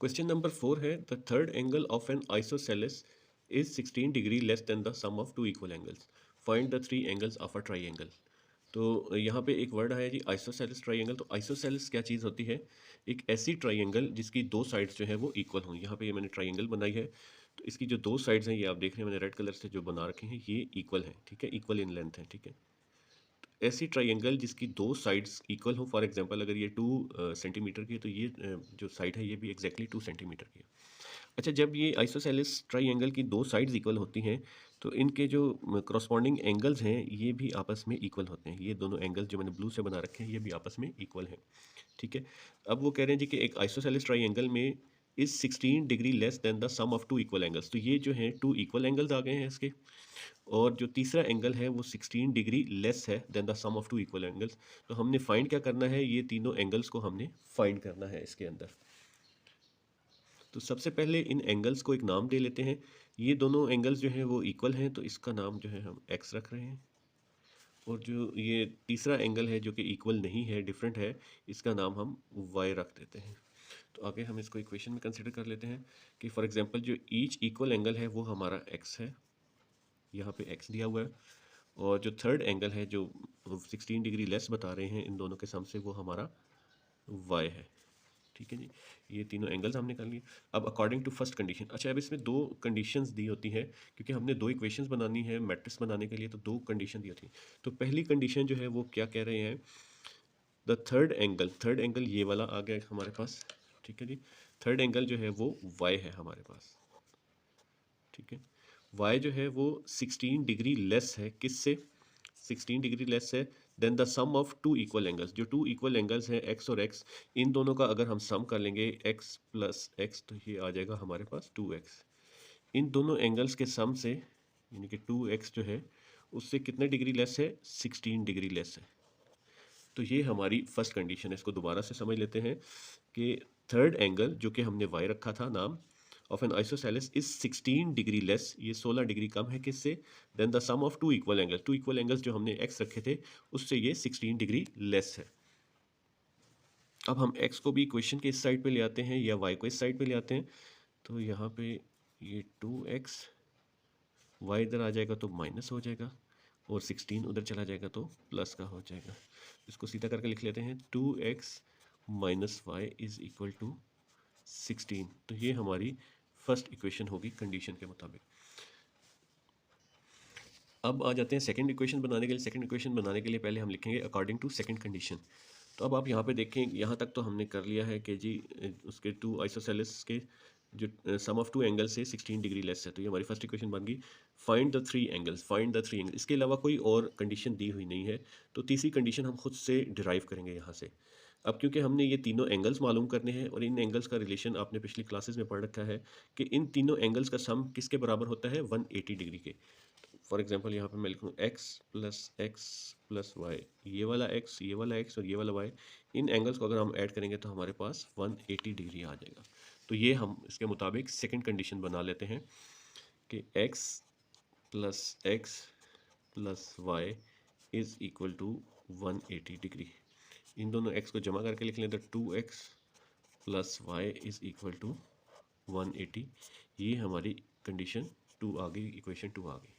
Question number 4 है the third angle of an isosceles is 16 degree less than the sum of two equal angles, find the three angles of a triangle. तो यहाँ पे एक word आया जी isosceles triangle. तो isosceles क्या चीज़ होती है? एक ऐसी ट्राइंगल जिसकी दो साइड्स जो है वो इक्वल हों। यहाँ पे ये मैंने ट्राइंगल बनाई है, तो इसकी जो दो साइड्स हैं ये आप देख रहे हैं, मैंने रेड कलर से जो बना रखे हैं ये इक्वल हैं, ठीक है, इक्वल इन लेंथ है, ठीक है। ऐसी ट्राइंगल जिसकी दो साइड्स इक्वल हो, फॉर एग्जांपल अगर ये 2 सेंटीमीटर की है तो ये जो साइड है ये भी एग्जैक्टली 2 सेंटीमीटर की है। अच्छा, जब ये आइसोसेलेस ट्राइंगल की दो साइड्स इक्वल होती हैं तो इनके जो करस्पॉन्डिंग एंगल्स हैं ये भी आपस में इक्वल होते हैं। ये दोनों एंगल्स जो मैंने ब्लू से बना रखे हैं ये भी आपस में इक्वल हैं, ठीक है। अब वो कह रहे हैं जी कि एक आइसोसेलेस ट्राइंगल में is 16 degree less than the sum of two equal angles. तो ये जो हैं टू इक्वल एंगल्स आ गए हैं इसके, और जो तीसरा एंगल है वो 16 डिग्री लेस है than the sum of two equal angles. तो हमने फाइंड क्या करना है, ये तीनों एंगल्स को हमने फाइंड करना है इसके अंदर। तो सबसे पहले इन एंगल्स को एक नाम दे लेते हैं। ये दोनों एंगल्स जो हैं वो इक्वल हैं तो इसका नाम जो है हम एक्स रख रहे हैं, और जो ये तीसरा एंगल है जो कि इक्वल नहीं है, डिफरेंट है, इसका नाम हम वाई रख देते हैं। तो आगे हम इसको इक्वेशन में कंसिडर कर लेते हैं कि फॉर एग्जांपल जो ईच इक्वल एंगल है वो हमारा एक्स है, यहाँ पे एक्स दिया हुआ है, और जो थर्ड एंगल है जो 16 डिग्री लेस बता रहे हैं इन दोनों के सम से वो हमारा वाई है, ठीक है जी। ये तीनों एंगल्स हमने कर लिए। अब अकॉर्डिंग टू फर्स्ट कंडीशन, अच्छा अब इसमें दो कंडीशंस दी होती हैं क्योंकि हमने दो इक्वेशंस बनानी है मैट्रिक्स बनाने के लिए, तो दो कंडीशन दी होती हैं। तो पहली कंडीशन जो है वो क्या कह रहे हैं, द थर्ड एंगल ये वाला आ गया हमारे पास, ठीक है जी। थर्ड एंगल जो है वो वाई है हमारे पास, ठीक है। वाई जो है वो 16 डिग्री लेस है, किससे? 16 डिग्री लेस है than the sum of two equal angles. जो टू इक्वल एंगल्स हैं एक्स और एक्स, इन दोनों का अगर हम सम कर लेंगे एक्स प्लस एक्स तो ये आ जाएगा हमारे पास 2x। इन दोनों एंगल्स के सम से यानी कि 2x जो है उससे कितने डिग्री लेस है, 16 डिग्री लेस है। तो ये हमारी फर्स्ट कंडीशन है। इसको दोबारा से समझ लेते हैं कि थर्ड एंगल जो कि हमने y रखा था नाम of an isosceles is 16 degree less, ये 16 डिग्री कम है किससे, than the sum of two equal angles. Two equal angles जो हमने x रखे थे उससे ये 16 डिग्री लेस है। अब हम x को भी इक्वेशन के इस साइड पे ले आते हैं या y को इस साइड पे ले आते हैं, तो यहाँ पे ये 2x, y इधर आ जाएगा तो माइनस हो जाएगा, और 16 उधर चला जाएगा तो प्लस का हो जाएगा। इसको सीधा करके लिख लेते हैं 2x minus y is equal to 16। तो ये हमारी फर्स्ट इक्वेशन होगी कंडीशन के मुताबिक। अब आ जाते हैं सेकंड इक्वेशन बनाने के लिए। सेकंड इक्वेशन बनाने के लिए पहले हम लिखेंगे अकॉर्डिंग टू सेकंड कंडीशन। तो अब आप यहाँ पे देखें, यहाँ तक तो हमने कर लिया है कि जी उसके टू आइसोसेलेस के जो सम ऑफ टू एंगल से 16 डिग्री लेस है, तो ये हमारी फर्स्ट इक्वेशन बन गई। Find the three angles, find the three angle, इसके अलावा कोई और कंडीशन दी हुई नहीं है, तो तीसरी कंडीशन हम खुद से डिराइव करेंगे यहाँ से। अब क्योंकि हमने ये तीनों एंगल्स मालूम करने हैं और इन एंगल्स का रिलेशन आपने पिछली क्लासेस में पढ़ रखा है कि इन तीनों एंगल्स का सम किसके बराबर होता है, 180 डिग्री के। फॉर एग्जांपल यहाँ पे मैं लिखूँ x प्लस वाई, ये वाला x, ये वाला x और ये वाला y, इन एंगल्स को अगर हम ऐड करेंगे तो हमारे पास 180 डिग्री आ जाएगा। तो ये हम इसके मुताबिक सेकंड कंडीशन बना लेते हैं कि x plus y is equal to 180 degree. इन दोनों x को जमा करके लिख लें तो 2x plus y is equal to 180। ये हमारी कंडीशन 2 आ गई, इक्वेशन 2 आ गई।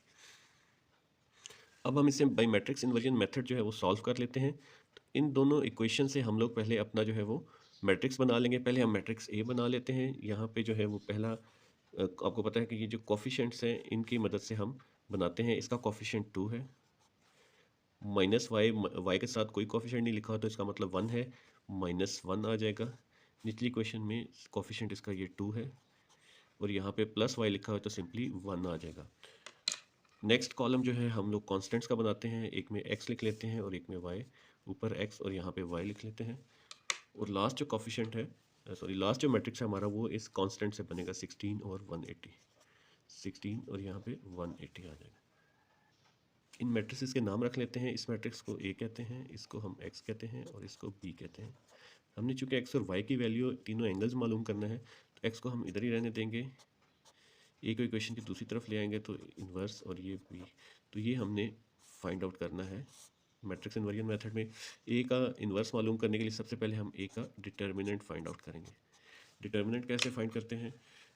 अब हम इसे बाई मैट्रिक्स इन्वर्जन मेथड जो है वो सॉल्व कर लेते हैं। तो इन दोनों इक्वेशन से हम लोग पहले अपना जो है वो मैट्रिक्स बना लेंगे। पहले हम मैट्रिक्स ए बना लेते हैं। यहाँ पे जो है वो पहला आपको पता है कि ये जो कोफिशेंट्स हैं इनकी मदद से हम बनाते हैं। इसका कोफिशेंट 2 है, माइनस वाई के साथ कोई कोफिशेंट नहीं लिखा हो तो इसका मतलब 1 है, -1 आ जाएगा। निचली इक्वेशन में कोफिशेंट इसका ये 2 है, और यहाँ पे प्लस वाई लिखा हो तो सिंपली 1 आ जाएगा। नेक्स्ट कॉलम जो है हम लोग कॉन्स्टेंट्स का बनाते हैं, एक में x लिख लेते हैं और एक में y, ऊपर x और यहाँ पे y लिख लेते हैं। और लास्ट जो कोफिशिएंट है, लास्ट जो मैट्रिक्स है हमारा वो इस कांस्टेंट से बनेगा 16 और 180, 16 और यहाँ पे 180 आ जाएगा। इन मैट्रिक्स के नाम रख लेते हैं। इस मैट्रिक्स को a कहते हैं, इसको हम x कहते हैं और इसको b कहते हैं। हमने चूँकि x और y की वैल्यू तीनों एंगल्स मालूम करना है तो x को हम इधर ही रहने देंगे, ए को इक्वेशन की दूसरी तरफ ले आएंगे तो इन्वर्स, और ये बी। तो ये हमने फाइंड आउट करना है मैट्रिक्स इन्वर्जन मेथड में। ए का इन्वर्स मालूम करने के लिए सबसे पहले हम ए का डिटर्मिनेंट फाइंड आउट करेंगे। डिटर्मिनेंट कैसे फाइंड करते हैं,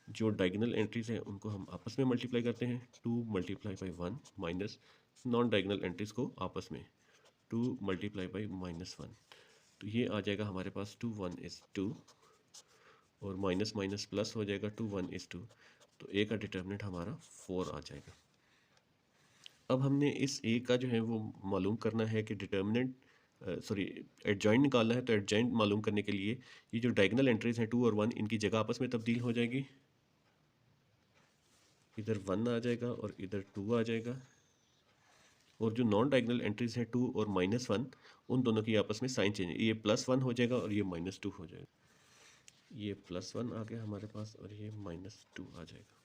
जो डायगोनल एंट्रीज हैं उनको हम आपस में मल्टीप्लाई करते हैं, 2 multiply by 1 minus non diagonal entries को आपस में 2 मल्टीप्लाई बाई -1, तो ये आ जाएगा हमारे पास 2 1 इज़ 2 और माइनस माइनस प्लस हो जाएगा 2 1 इज़ 2, तो ए का डिटर्मिनेंट हमारा 4 आ जाएगा। अब हमने इस ए का जो है वो मालूम करना है कि डिटर्मिनेंट सॉरी एडजॉइंट निकालना है, तो एडजॉइंट मालूम करने के लिए ये जो डायगोनल एंट्रीज हैं 2 और 1 इनकी जगह आपस में तब्दील हो जाएगी, इधर 1 आ जाएगा और इधर 2 आ जाएगा, और जो नॉन डायगोनल एंट्रीज हैं 2 और -1 उन दोनों की आपस में साइन चेंज, ये +1 हो जाएगा और ये -2 हो जाएगा, ये +1 आ गया हमारे पास और ये -2 आ जाएगा।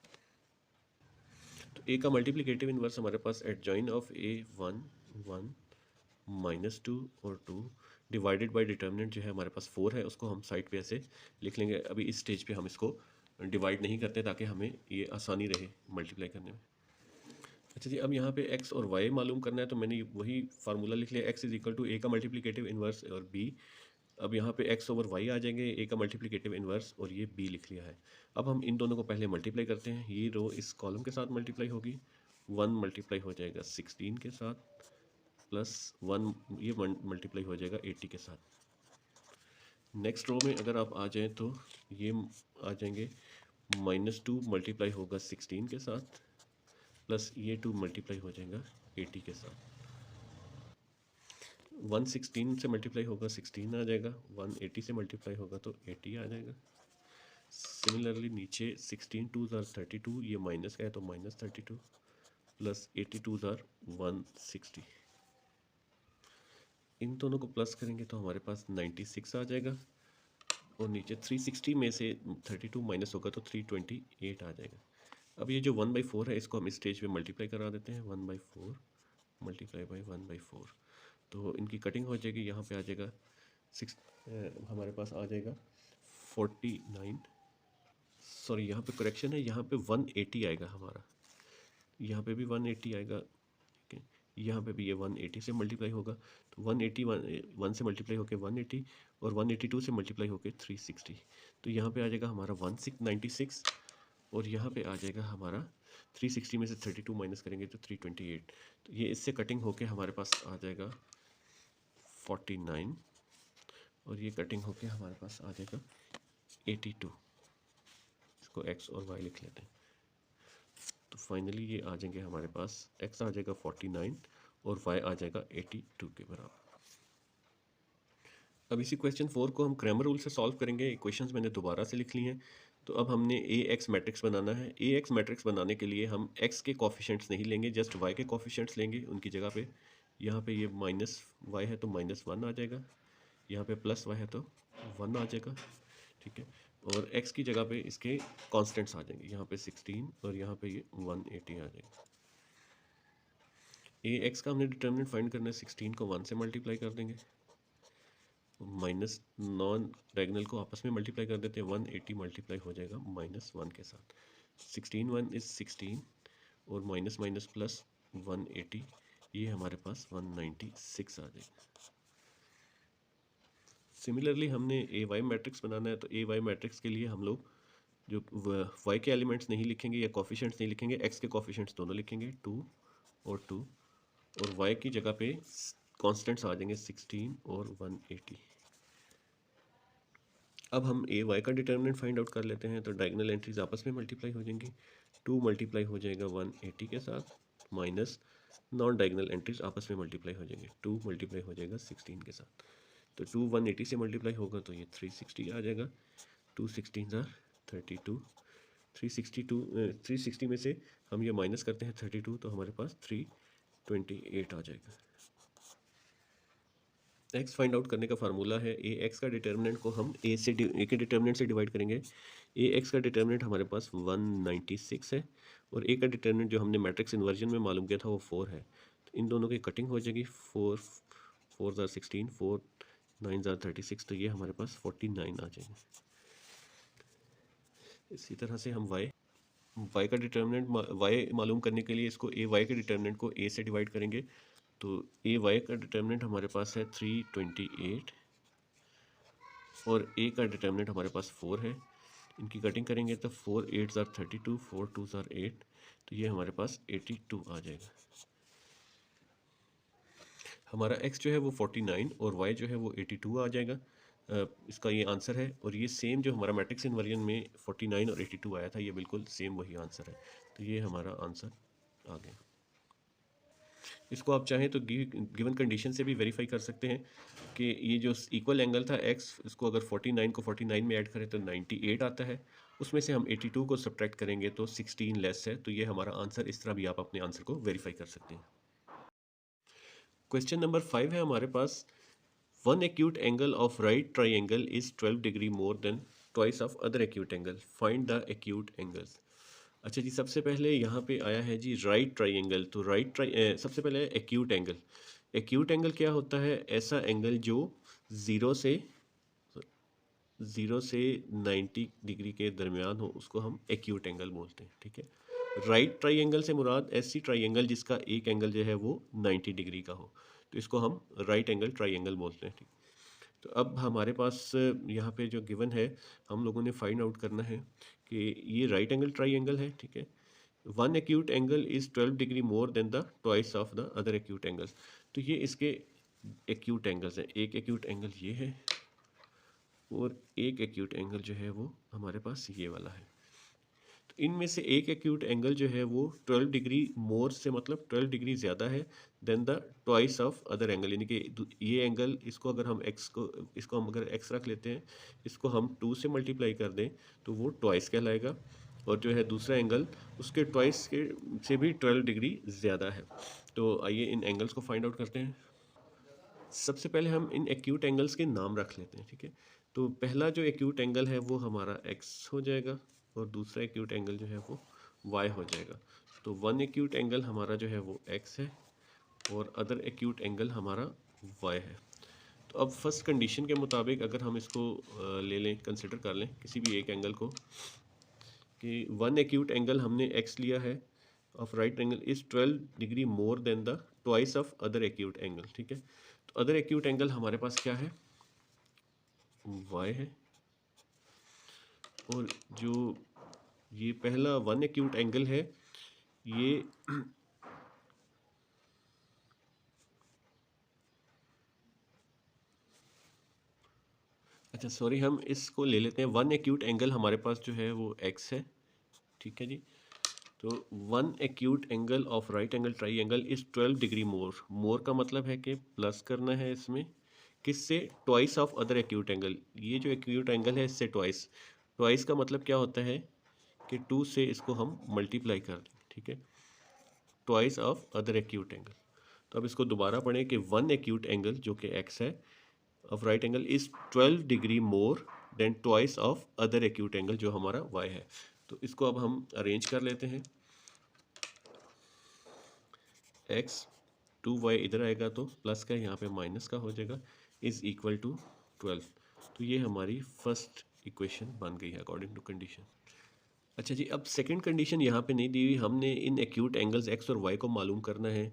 तो ए का मल्टीप्लिकेटिव इनवर्स हमारे पास एडजॉइन ऑफ ए 1 1 -2 और 2 डिवाइडेड बाय डिटर्मिनेंट जो है हमारे पास 4 है, उसको हम साइड पे ऐसे लिख लेंगे। अभी इस स्टेज पे हम इसको डिवाइड नहीं करते ताकि हमें ये आसानी रहे मल्टीप्लाई करने में। अच्छा जी, अब यहाँ पे x और y मालूम करना है, तो मैंने वही फार्मूला लिख लिया, x इज इक्वल टू ए का मल्टीप्लिकेटिव इन्वर्स और b। अब यहाँ पे x ओवर y आ जाएंगे, a का मल्टीप्लिकेटिव इन्वर्स और ये b लिख लिया है। अब हम इन दोनों को पहले मल्टीप्लाई करते हैं, ये रो इस कॉलम के साथ मल्टीप्लाई होगी, 1 मल्टीप्लाई हो जाएगा 16 के साथ, प्लस 1 ये मल्टीप्लाई हो जाएगा 80 के साथ। नेक्स्ट रो में अगर आप आ जाएँ तो ये आ जाएंगे -2 मल्टीप्लाई होगा 16 के साथ, प्लस ये 2 मल्टीप्लाई हो जाएगा 80 के साथ। 116 से मल्टीप्लाई होगा 16 आ जाएगा, 180 से मल्टीप्लाई होगा तो 80 आ जाएगा। सिमिलरली नीचे 16 2 ज़ार 32, ये माइनस का है तो -32, प्लस 82 ज़ार 160, इन दोनों को प्लस करेंगे तो हमारे पास 96 आ जाएगा, और नीचे 360 में से 32 माइनस होगा तो 328 आ जाएगा। अब ये जो 1/4 है इसको हम इस स्टेज पे मल्टीप्लाई करा देते हैं, 1/4 मल्टीप्लाई बाई 1/4, तो इनकी कटिंग हो जाएगी, यहाँ पे आ जाएगा हमारे पास आ जाएगा 49, सॉरी यहाँ पे करेक्शन है, यहाँ पे 180 आएगा हमारा, यहाँ पे भी 180 आएगा, ठीक है, यहाँ पे भी ये 180 से मल्टीप्लाई होगा, तो 180 1 से मल्टीप्लाई होके 180 और 182 से मल्टीप्लाई होके 360, तो यहाँ पे आ जाएगा हमारा 1696, और यहाँ पे आ जाएगा हमारा 360 में से 32 माइनस करेंगे तो 328, तो ये इससे कटिंग होके हमारे पास आ जाएगा 49, और ये कटिंग होके हमारे पास आ जाएगा 82, इसको x और y लिख लेते हैं, तो फाइनली ये आ जाएंगे हमारे पास, x आ जाएगा 49 और y आ जाएगा 82 के बराबर। अब इसी क्वेश्चन 4 को हम क्रैमर रूल से सॉल्व करेंगे, क्वेश्चंस मैंने दोबारा से लिख लिए हैं। तो अब हमने ए एक्स मैट्रिक्स बनाना है। ए एक्स मैट्रिक्स बनाने के लिए हम x के कोफिशेंट्स नहीं लेंगे, जस्ट y के कोफिशेंट्स लेंगे उनकी जगह पे। यहाँ पे ये -y है तो -1 आ जाएगा, यहाँ पे +y है तो 1 आ जाएगा, ठीक है, और x की जगह पे इसके कांस्टेंट्स आ जाएंगे, यहाँ पे 16 और यहाँ पे ये 180 आ जाएगा। ए एक्स का हमने डिटर्मिनेंट फाइंड करना है, 16 को 1 से मल्टीप्लाई कर देंगे, माइनस नॉन डायगोनल को आपस में मल्टीप्लाई कर देते हैं, 180 मल्टीप्लाई हो जाएगा -1 के साथ, 16 1 इज़ 16 और माइनस माइनस प्लस 180, ये हमारे पास 196 आ जाएगा। सिमिलरली हमने ए वाई मैट्रिक्स बनाना है, तो ए वाई मैट्रिक्स के लिए हम लोग जो वाई के एलिमेंट्स नहीं लिखेंगे या कोफिशेंट्स नहीं लिखेंगे, एक्स के कोफिशेंट्स दोनों लिखेंगे, 2 और 2, और वाई की जगह पे कॉन्स्टेंट्स आ जाएंगे 16 और 180। अब हम ए वाई का डिटर्मिनेंट फाइंड आउट कर लेते हैं, तो डायगोनल एंट्रीज आपस में मल्टीप्लाई हो जाएंगी, 2 मल्टीप्लाई हो जाएगा 180 के साथ, माइनस नॉन डायगोनल एंट्रीज आपस में मल्टीप्लाई हो जाएंगे, 2 मल्टीप्लाई हो जाएगा 16 के साथ, तो 2 180 से मल्टीप्लाई होगा तो ये 360 आ जाएगा, 2 16 32, 360 में से हम ये माइनस करते हैं 32, तो हमारे पास 328 आ जाएगा। एक्स फाइंड आउट करने का फार्मूला है, ए एक्स का डिटर्मिनेंट को हम ए के डिटर्मिनेंट से डिवाइड करेंगे। ए एक्स का डिटर्मिनेंट हमारे पास 196 है, और ए का डिटर्मिनेंट जो हमने मैट्रिक्स इन्वर्जन में मालूम किया था वो 4 है, तो इन दोनों की कटिंग हो जाएगी, 4 4 ज़ार 16, 4 9 ज़ार 36, तो ये हमारे पास 49 आ जाएगा। इसी तरह से हम वाई का डिटर्मिनेंट वाई मालूम करने के लिए इसको ए वाई के डिटर्मिनेंट को ए से डिवाइड करेंगे, तो ए वाई का डिटर्मिनेंट हमारे पास है 328 और ए का डिटर्मिनेंट हमारे पास 4 है, इनकी कटिंग करेंगे तो 4 8 ज़ार 32, 4 2 ज़ार 8, तो ये हमारे पास 82 आ जाएगा। हमारा x जो है वो 49 और y जो है वो 82 आ जाएगा। इसका ये आंसर है। और ये सेम जो हमारा मैट्रिक्स इन्वर्जन में 49 और 82 आया था, ये बिल्कुल सेम वही आंसर है। तो ये हमारा आंसर आ गया। इसको आप चाहें तो गिवन कंडीशन से भी वेरीफाई कर सकते हैं कि ये जो इक्वल एंगल था x, इसको अगर 49 को 49 में ऐड करें तो 98 आता है। उसमें से हम 82 को सब्ट्रैक्ट करेंगे तो 16 लेस है। तो ये हमारा आंसर, इस तरह भी आप अपने आंसर को वेरीफाई कर सकते हैं। क्वेश्चन नंबर 5 है हमारे पास। One acute angle of right triangle is 12 degree more than twice of other acute angle. Find the acute angles. अच्छा जी, सबसे पहले यहाँ पे आया है जी राइट ट्राइंगल। तो सबसे पहले एक्यूट एंगल। एक्यूट एंगल क्या होता है? ऐसा एंगल जो ज़ीरो से 90 डिग्री के दरमियान हो, उसको हम एक्यूट एंगल बोलते हैं। ठीक है। राइट ट्राइंगल से मुराद ऐसी ट्राइंगल जिसका एक एंगल जो है वो 90 डिग्री का हो, तो इसको हम राइट एंगल ट्राइंगल बोलते हैं। ठीक। तो अब हमारे पास यहाँ पे जो गिवन है, हम लोगों ने फाइंड आउट करना है कि ये राइट एंगल ट्राइंगल है। ठीक है। One acute angle is 12 degree more than the twice of the other acute angles. तो ये इसके एक्यूट एंगल्स हैं। एक एक्यूट एंगल ये है और एक एक्यूट एंगल जो है वो हमारे पास ये वाला है। तो इनमें से एक एक्यूट एंगल जो है वो 12 डिग्री मोर से मतलब 12 डिग्री ज़्यादा है than the twice of other angle. यानी कि ये एंगल, इसको अगर हम इसको हम अगर x रख लेते हैं, इसको हम 2 से मल्टीप्लाई कर दें तो वो ट्वाइस कहलाएगा। और जो है दूसरा एंगल उसके ट्वाइस के से भी 12 डिग्री ज़्यादा है। तो आइए इन एंगल्स को फाइंड आउट करते हैं। सबसे पहले हम इन एक्यूट एंगल्स के नाम रख लेते हैं। ठीक है। तो पहला जो एक्यूट एंगल है वो हमारा x हो जाएगा और दूसरा एक्यूट एंगल जो है वो y हो जाएगा। तो वन एक्यूट एंगल हमारा जो है वो x है और अदर एक्यूट एंगल हमारा y है। तो अब फर्स्ट कंडीशन के मुताबिक अगर हम इसको ले लें, कंसिडर कर लें किसी भी एक एंगल को, कि वन एक्यूट एंगल हमने x लिया है of right angle is 12 degree more than the twice of other acute angle. ठीक है। तो अदर एक्यूट एंगल हमारे पास क्या है? y है। और जो ये पहला वन एक्यूट एंगल है ये अच्छा सॉरी, हम इसको ले लेते हैं। वन एक्यूट एंगल हमारे पास जो है वो x है। ठीक है जी। तो one acute angle of right angle triangle is 12 degree more. More का मतलब है कि प्लस करना है इसमें, किससे? Twice of other acute angle. ये जो एक्यूट एंगल है इससे ट्वाइस। ट्वाइस का मतलब क्या होता है कि 2 से इसको हम मल्टीप्लाई कर दें। ठीक है। Twice of other acute angle. तो अब इसको दोबारा पढ़ें कि वन एक्यूट एंगल जो कि x है of right angle is 12 degree more than twice of other acute angle जो हमारा y है। तो इसको अब हम अरेंज कर लेते हैं। x 2y इधर आएगा तो प्लस का यहाँ पे माइनस का हो जाएगा, इज़ इक्वल टू 12। तो ये हमारी फर्स्ट इक्वेशन बन गई है अकॉर्डिंग टू कंडीशन। अच्छा जी, अब सेकंड कंडीशन यहाँ पे नहीं दी हुई, हमने इन एक्यूट एंगल्स x और y को मालूम करना है।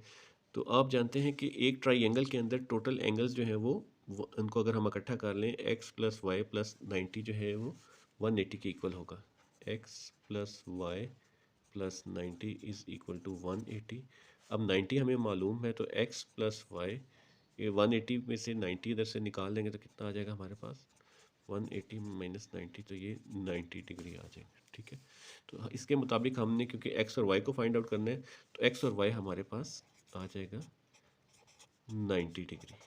तो आप जानते हैं कि एक ट्राइंगल के अंदर टोटल एंगल्स जो है वो उनको अगर हम इकट्ठा कर लें, x प्लस वाई प्लस 90 जो है वो 180 के इक्वल होगा। x plus y plus 90 is equal to 180। अब 90 हमें मालूम है तो x प्लस वाई, ये 180 में से 90 इधर से निकाल देंगे तो कितना आ जाएगा हमारे पास? 180 माइनस 90, तो ये 90 डिग्री आ जाएगा। ठीक है। तो इसके मुताबिक हमने, क्योंकि x और y को फाइंड आउट करना है, तो x और y हमारे पास आ जाएगा 90 डिग्री।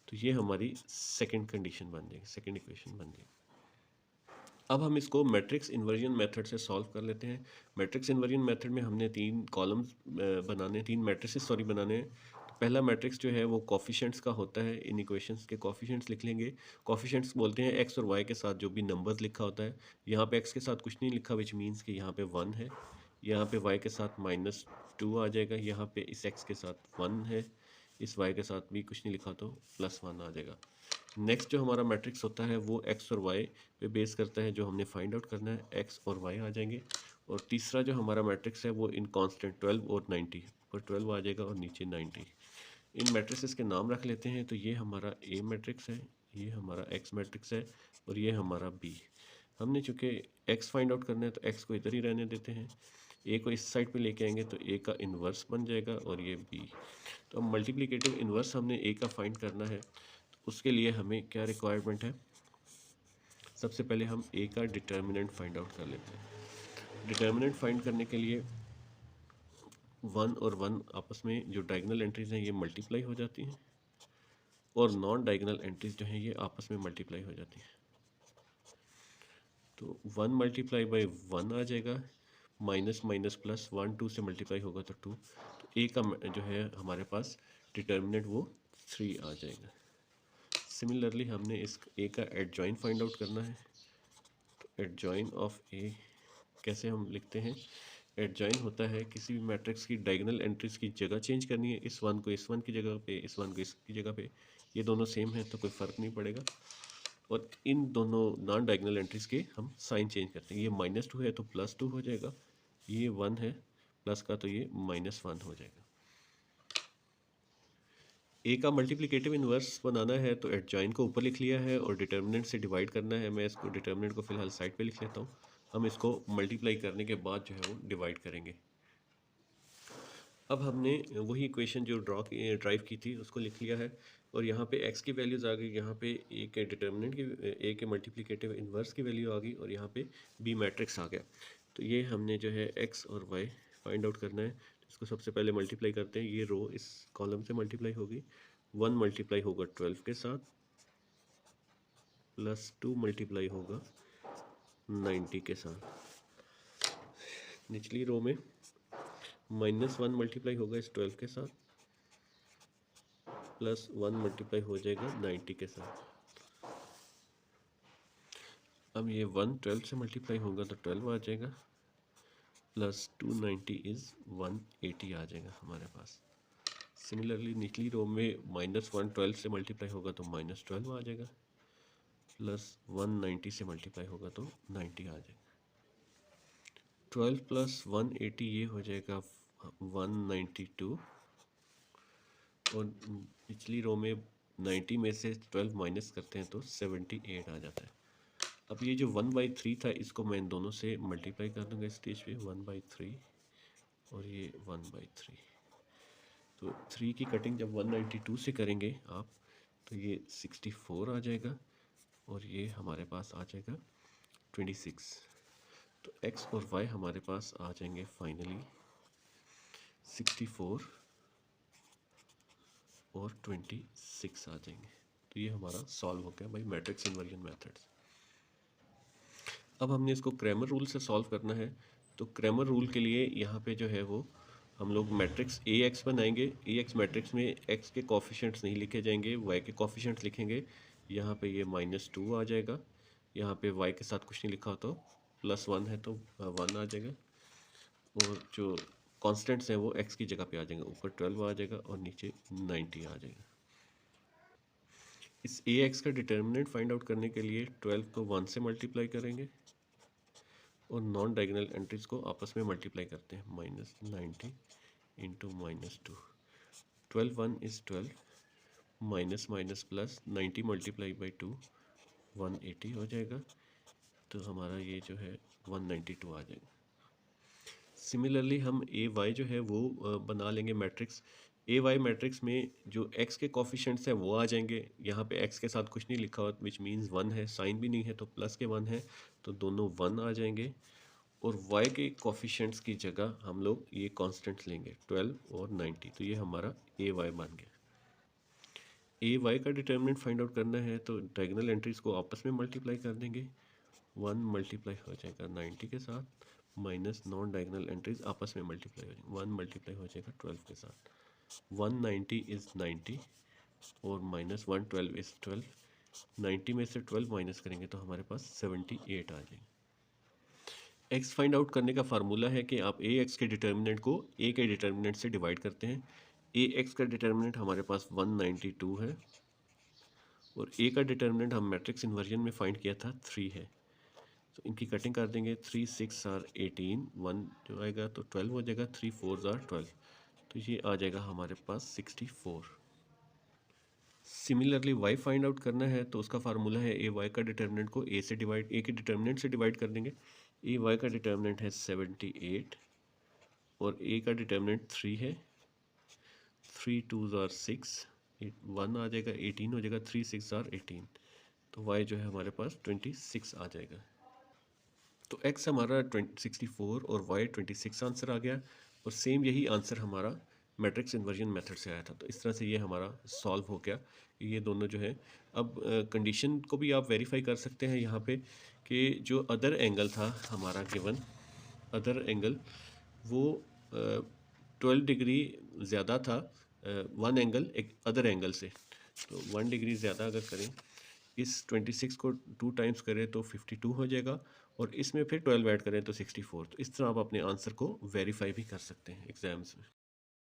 तो ये हमारी सेकंड कंडीशन बन जाएगी, सेकंड इक्वेशन बन जाएगी। अब हम इसको मैट्रिक्स इन्वर्जन मेथड से सॉल्व कर लेते हैं। मैट्रिक्स इन्वर्जन मेथड में हमने 3 कॉलम्स बनाने, 3 मैट्रिसेस सॉरी बनाने हैं। पहला मैट्रिक्स जो है वो कॉफिशेंट्स का होता है। इन इक्वेशंस के कॉफिशेंट्स लिख लेंगे। कॉफिशेंट्स बोलते हैं एक्स और वाई के साथ जो भी नंबर्स लिखा होता है। यहाँ पे एक्स के साथ कुछ नहीं लिखा, विच मीन्स कि यहाँ पे 1 है। यहाँ पे वाई के साथ -2 आ जाएगा। यहाँ पे इस एक्स के साथ 1 है, इस वाई के साथ भी कुछ नहीं लिखा तो +1 आ जाएगा। नेक्स्ट जो हमारा मैट्रिक्स होता है वो एक्स और वाई पे बेस करता है, जो हमने फाइंड आउट करना है, एक्स और वाई आ जाएंगे। और तीसरा जो हमारा मैट्रिक्स है वो इन कांस्टेंट 12 और 90, ऊपर 12 आ जाएगा और नीचे 90। इन मैट्रिसेस के नाम रख लेते हैं। तो ये हमारा ए मैट्रिक्स है, ये हमारा एक्स मैट्रिक्स है और ये हमारा बी। हमने चूँकि एक्स फाइंड आउट करना है तो एक्स को इधर ही रहने देते हैं, ए को इस साइड पे लेके आएंगे तो ए का इन्वर्स बन जाएगा और ये बी। तो अब मल्टीप्लिकेटिव इन्वर्स हमने ए का फाइंड करना है, तो उसके लिए हमें क्या रिक्वायरमेंट है, सबसे पहले हम ए का डिटर्मिनेंट फाइंड आउट कर लेते हैं। डिटर्मिनेंट फाइंड करने के लिए 1 और 1 आपस में जो डायगोनल एंट्रीज हैं ये मल्टीप्लाई हो जाती हैं और नॉन डायगोनल एंट्रीज जो हैं ये आपस में मल्टीप्लाई हो जाती हैं। तो 1 मल्टीप्लाई बाई 1 आ जाएगा, माइनस माइनस प्लस 1 2 से मल्टीप्लाई होगा तो 2। तो ए का जो है हमारे पास डिटर्मिनेंट वो 3 आ जाएगा। सिमिलरली हमने इस ए का एडजॉइन फाइंड आउट करना है। तो एडजॉइन ऑफ ए कैसे हम लिखते हैं, एडजॉइन होता है किसी भी मैट्रिक्स की डायगोनल एंट्रीज की जगह चेंज करनी है, इस वन को इस वन की जगह पे, इस वन को इसकी जगह पे, ये दोनों सेम है तो कोई फ़र्क नहीं पड़ेगा। और इन दोनों नॉन डायगोनल एंट्रीज के हम साइन चेंज करते हैं, ये -2 है तो +2 हो जाएगा, ये 1 है प्लस का तो ये -1 हो जाएगा। ए का मल्टीप्लिकेटिव इन्वर्स बनाना है तो एडजॉइन को ऊपर लिख लिया है और डिटर्मिनेंट से डिवाइड करना है। मैं इसको डिटर्मिनेंट को फिलहाल साइड पे लिख लेता हूँ, हम इसको मल्टीप्लाई करने के बाद जो है वो डिवाइड करेंगे। अब हमने वही इक्वेशन जो ड्राइव की थी उसको लिख लिया है और यहाँ पे x की वैल्यूज़ आ गई, यहाँ पे ए के डिटर्मिनेंट की, ए के मल्टीप्लिकेटिव इन्वर्स की वैल्यू आ गई और यहाँ पे बी मैट्रिक्स आ गया। तो ये हमने जो है x और y फाइंड आउट करना है। तो इसको सबसे पहले मल्टीप्लाई करते हैं, ये रो इस कॉलम से मल्टीप्लाई होगी, 1 मल्टीप्लाई होगा 12 के साथ, +2 मल्टीप्लाई होगा 90 के साथ। निचली रो में -1 मल्टीप्लाई होगा इस 12 के साथ, +1 मल्टीप्लाई हो जाएगा 90 के साथ। अब ये 1 12 से मल्टीप्लाई होगा तो 12 आ जाएगा, +290 इज़ 180 आ जाएगा हमारे पास। सिमिलरली निचली रो में -1 12 से मल्टीप्लाई होगा तो -12 आ जाएगा, +190 से मल्टीप्लाई होगा तो 90 आ जाएगा। 12 + 180 ये हो जाएगा 192 और पिछली रो में 90 में से 12 माइनस करते हैं तो 78 आ जाता है। अब ये जो 1/3 था इसको मैं इन दोनों से मल्टीप्लाई कर दूंगा इस स्टेज पे, 1/3 और ये 1/3। तो 3 की कटिंग जब 192 से करेंगे आप तो ये 64 आ जाएगा और ये हमारे पास आ जाएगा 26। तो x और y हमारे पास आ जाएंगे फाइनली 64 और 26 आ जाएंगे। तो ये हमारा सॉल्व हो गया बाई मैट्रिक्स इन्वर्जन मेथड्स। अब हमने इसको क्रैमर रूल से सॉल्व करना है। तो क्रैमर रूल के लिए यहाँ पे जो है वो हम लोग मैट्रिक्स ए एक्स बनाएंगे। ए एक्स मैट्रिक्स में एक्स के कोफिशिएंट्स नहीं लिखे जाएंगे, वाई के कोफिशिएंट्स लिखेंगे। यहाँ पे ये -2 आ जाएगा, यहाँ पे वाई के साथ कुछ नहीं लिखा हो तो +1 है तो 1 आ जाएगा और जो कॉन्स्टेंट्स हैं वो एक्स की जगह पे आ जाएंगे, ऊपर 12 आ जाएगा और नीचे 90 आ जाएगा। इस ए एक्स का डिटर्मिनेंट फाइंड आउट करने के लिए 12 को 1 से मल्टीप्लाई करेंगे और नॉन डायगोनल एंट्रीज को आपस में मल्टीप्लाई करते हैं, -90 into -2, 12 1 is 12, minus minus plus 90 multiply by 2 180 हो जाएगा। तो हमारा ये जो है 192 आ जाएगा। सिमिलरली हम ए वाई जो है वो बना लेंगे मैट्रिक्स। ए वाई मैट्रिक्स में जो एक्स के कॉफिशेंट्स हैं वो आ जाएंगे, यहाँ पे एक्स के साथ कुछ नहीं लिखा हुआ विच मीन्स 1 है, साइन भी नहीं है तो प्लस के 1 है तो दोनों 1 आ जाएंगे। और y के कॉफिशेंट्स की जगह हम लोग ये कांस्टेंट्स लेंगे 12 और 90, तो ये हमारा ए वाई बन गया। ए वाई का डिटर्मिनेंट फाइंड आउट करना है तो डायगोनल एंट्रीज को आपस में मल्टीप्लाई कर देंगे, 1 मल्टीप्लाई हो जाएगा 90 के साथ, माइनस नॉन डायगोनल एंट्रीज आपस में मल्टीप्लाई हो जाएगी, 1 मल्टीप्लाई हो जाएगा 12 के साथ, 190 इज़ 90 और -112 इज़ 12, 90 में से 12 माइनस करेंगे तो हमारे पास 78 आ जाएंगे। एक्स फाइंड आउट करने का फार्मूला है कि आप ए एक्स के डिटर्मिनेंट को ए के डिटर्मिनेंट से डिवाइड करते हैं। ए एक्स का डिटर्मिनेंट हमारे पास 192 है और ए का डिटर्मिनेंट हम मैट्रिक्स इन्वर्जन में फाइंड किया था 3 है। तो इनकी कटिंग कर देंगे, 3 6 आर 18, 1 जो आएगा तो 12 हो जाएगा, 3 4 आर 12, तो ये आ जाएगा हमारे पास 64। सिमिलरली वाई फाइंड आउट करना है तो उसका फार्मूला है ए वाई का डिटर्मिनेंट को ए के डिटर्मिनेंट से डिवाइड कर देंगे। ए वाई का डिटर्मिनेंट है 78 और ए का डिटर्मिनेंट 3 है। 3 2s आर 6, 1 आ जाएगा, 18 हो जाएगा, 3 6 आर 18, तो वाई जो है हमारे पास 26 आ जाएगा। तो एक्स हमारा 64 और वाई 26 आंसर आ गया। और सेम यही आंसर हमारा मैट्रिक्स इन्वर्जन मेथड से आया था। तो इस तरह से ये हमारा सॉल्व हो गया। ये दोनों जो है, अब कंडीशन को भी आप वेरीफाई कर सकते हैं यहाँ पे कि जो अदर एंगल था हमारा गिवन, अदर एंगल वो 12 डिग्री ज़्यादा था वन एंगल एक अदर एंगल से। तो 1 डिग्री ज़्यादा अगर करें, इस 26 को 2 टाइम्स करें तो 52 हो जाएगा, और इसमें फिर 12 ऐड करें तो 64। तो इस तरह आप अपने आंसर को वेरीफाई भी कर सकते हैं एग्ज़ाम्स में।